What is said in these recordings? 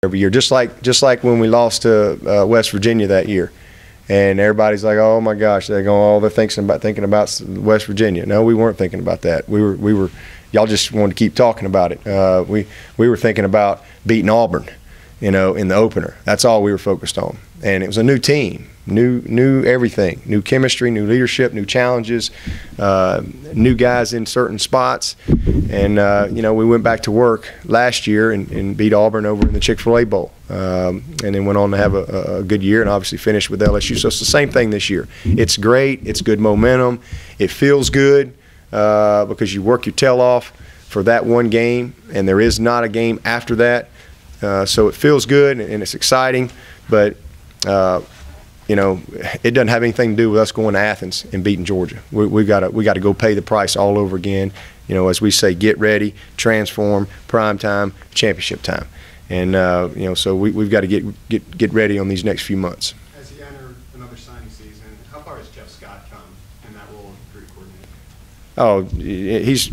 every year, just like when we lost to West Virginia that year, and everybody's like, oh my gosh, they're thinking about West Virginia. No, we weren't thinking about that. We were y'all just wanted to keep talking about it. We were thinking about beating Auburn, in the opener. That's all we were focused on. And it was a new team, new everything, new chemistry, new leadership, new challenges, new guys in certain spots. And, we went back to work last year and beat Auburn over in the Chick-fil-A Bowl. And then went on to have a good year and obviously finished with LSU. So it's the same thing this year. It's great. It's good momentum. It feels good because you work your tail off for that one game, and there is not a game after that. So it feels good and it's exciting, but it doesn't have anything to do with us going to Athens and beating Georgia. We got to go pay the price all over again. As we say, get ready, transform, prime time, championship time, and so we've got to get ready on these next few months. As you enter another signing season, how far has Jeff Scott come in that role of recruit coordinator? Oh,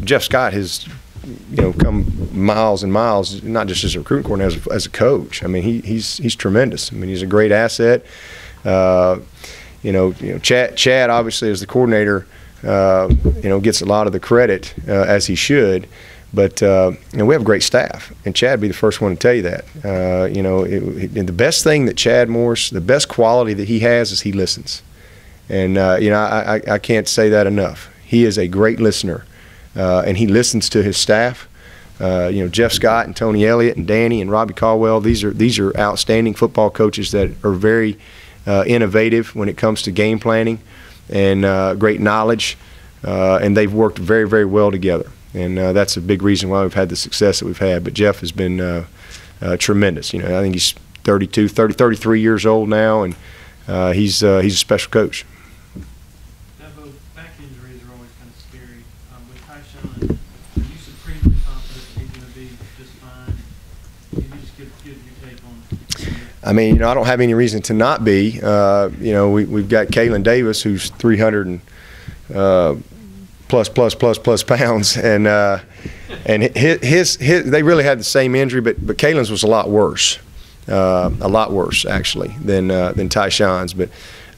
Jeff Scott has come miles and miles, not just as a recruiting coordinator, as a coach. I mean, he's tremendous. I mean, he's a great asset. Chad obviously as the coordinator, gets a lot of the credit as he should. But we have a great staff, and Chad would be the first one to tell you that. And the best thing that Chad Morris, the best quality that he has is he listens. And I can't say that enough. He is a great listener. And he listens to his staff. Jeff Scott and Tony Elliott and Danny and Robbie Caldwell. These are outstanding football coaches that are very innovative when it comes to game planning and great knowledge. And they've worked very, very well together. And that's a big reason why we've had the success that we've had. But Jeff has been tremendous. I think he's 33 years old now, and he's a special coach. Dabo, back injuries are always kind of scary. With Tyshawn, are you supremely confident that he's going to be just fine? Can you just give your take on it? I mean, I don't have any reason to not be. We've got Kalen Davis, who's 300 and plus pounds, and his they really had the same injury, but Kalen's was a lot worse actually than Tyshawn's. But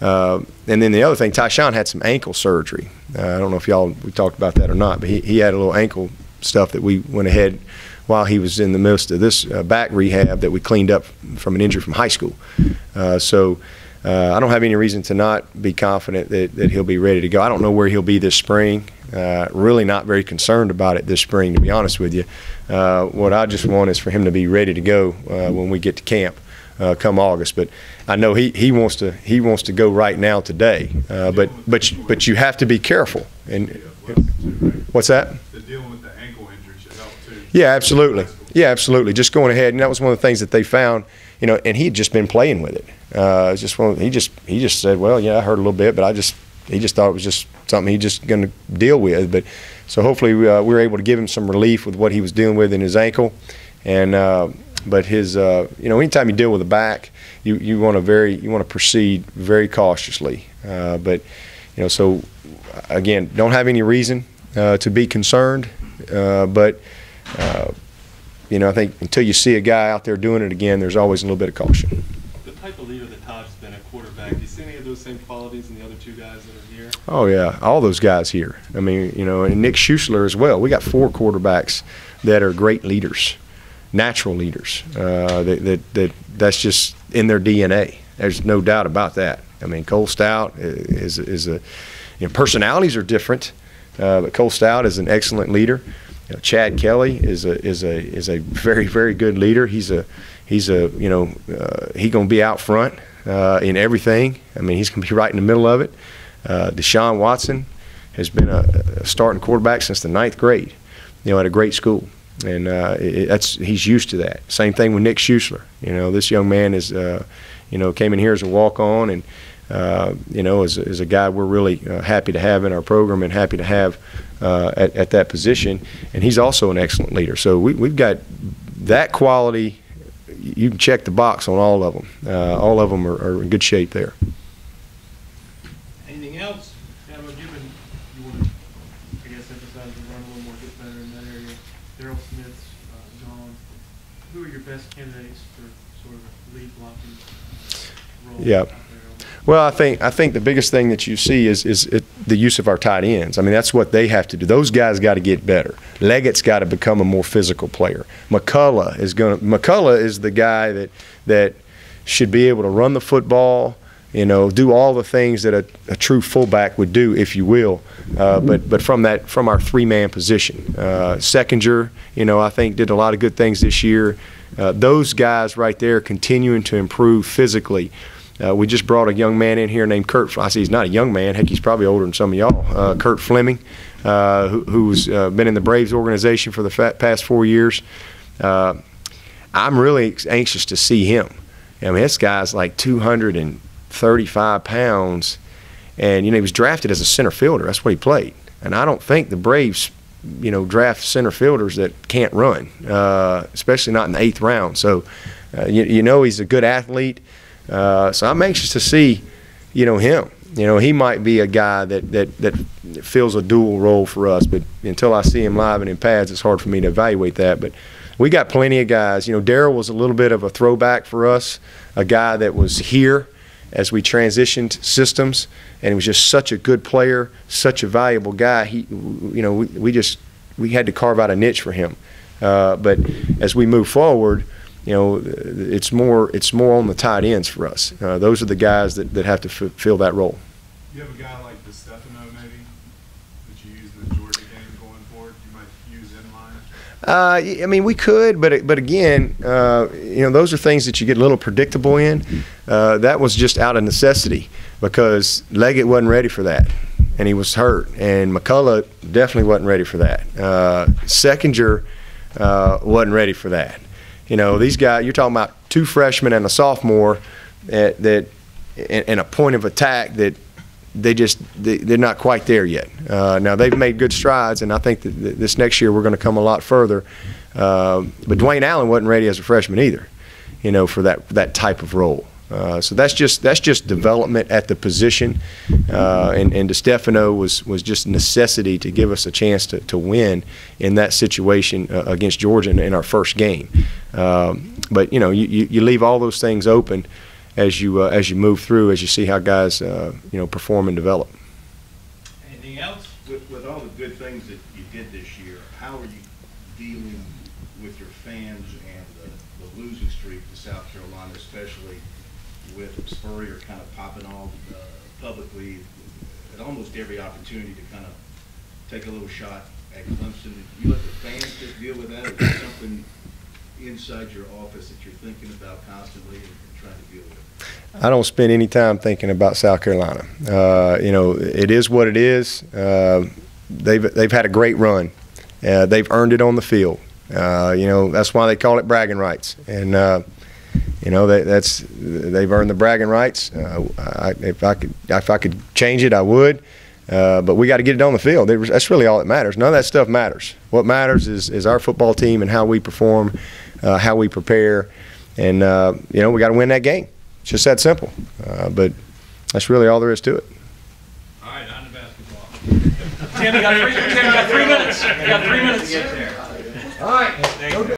and then the other thing, Tyshawn had some ankle surgery. I don't know if we talked about that or not, but he had a little ankle stuff that we went ahead while he was in the midst of this back rehab that we cleaned up from an injury from high school. So I don't have any reason to not be confident that he'll be ready to go. I don't know where he'll be this spring. Really not very concerned about it this spring, to be honest with you. What I just want is for him to be ready to go when we get to camp come August. But I know he wants to go right now today. But you have to be careful. And what's that? The dealing with the ankle injury should help too. Yeah, absolutely. Yeah, absolutely. Just going ahead, and that was one of the things that they found. And he had just been playing with it. He just said, well, yeah, I heard a little bit, but he just thought it was just something he's just going to deal with. But so hopefully we were able to give him some relief with what he was dealing with in his ankle. And but his anytime you deal with a back, you want to proceed very cautiously. But so again, don't have any reason to be concerned. But I think until you see a guy out there doing it again, there's always a little bit of caution. The type of leader that Taj's been at quarterback, do you see any of those same qualities in the other two guys that are here? Oh, yeah, all those guys here. I mean, and Nick Schuessler as well. We got 4 quarterbacks that are great leaders, natural leaders. That's just in their DNA. There's no doubt about that. I mean, Cole Stout is a personalities are different, but Cole Stout is an excellent leader. Chad Kelly is a very, very good leader. He's going to be out front in everything. I mean, he's going to be right in the middle of it. Deshaun Watson has been a starting quarterback since the 9th grade, at a great school, and he's used to that. Same thing with Nick Schuessler. This young man is came in here as a walk-on, and is a guy we're really happy to have in our program and happy to have at that position. And he's also an excellent leader. So we've got that quality. You can check the box on all of them. All of them are in good shape there. Anything else? Given you want to, emphasize the run a little more, get better in that area. Daryl Smith, John, who are your best candidates for sort of lead blocking role Yeah. out there? Well, I think the biggest thing that you see is the use of our tight ends. I mean, that's what they have to do. Those guys got to get better. Leggett's got to become a more physical player. McCullough is the guy that should be able to run the football, do all the things that a true fullback would do, if you will. But from our three-man position, Seckinger, I think did a lot of good things this year. Those guys right there continuing to improve physically. We just brought a young man in here named Kurt. I see he's not a young man. Heck, he's probably older than some of y'all. Kurt Fleming, who's been in the Braves organization for the past 4 years. I'm really anxious to see him. I mean, this guy's like 235 pounds, and he was drafted as a center fielder. That's what he played. And I don't think the Braves, draft center fielders that can't run, especially not in the 8th round. So, he's a good athlete. So I'm anxious to see, him. He might be a guy that fills a dual role for us, but until I see him live and in pads, it's hard for me to evaluate that. But we got plenty of guys. Darryl was a little bit of a throwback for us, a guy that was here as we transitioned systems, and he was just such a good player, such a valuable guy. We had to carve out a niche for him. But as we move forward, it's more on the tight ends for us. Those are the guys that have to fill that role. You have a guy like DeStefano maybe that you use in the Georgia game going forward. You might use in line. I mean, we could, but again, those are things that you get a little predictable in. That was just out of necessity because Leggett wasn't ready for that, and he was hurt, and McCullough definitely wasn't ready for that. Seckinger wasn't ready for that. These guys, you're talking about 2 freshmen and a sophomore that and a point of attack that they're not quite there yet. Now they've made good strides, and I think that this next year we're going to come a lot further. But Dwayne Allen wasn't ready as a freshman either, for that type of role. So that's just development at the position, and DeStefano was just necessity to give us a chance to win in that situation against Georgia in our first game. But you leave all those things open as you move through, as you see how guys perform and develop. Anything else? With all the good things that you did this year, how are you dealing with your fans and the losing streak to South Carolina, especially with Spurrier kind of popping off publicly at almost every opportunity to kind of take a little shot at Clemson? Do you let the fans just deal with that, or is there something inside your office that you're thinking about constantly and trying to deal with? I don't spend any time thinking about South Carolina. It is what it is. They've had a great run. They've earned it on the field. That's why they call it bragging rights. And they've earned the bragging rights. If I could change it, I would. But we got to get it on the field. That's really all that matters. None of that stuff matters. What matters is our football team and how we perform, how we prepare, and we got to win that game. It's just that simple. But that's really all there is to it. All right, on to basketball. Tim, you got 3 minutes. You got 3 minutes. All right.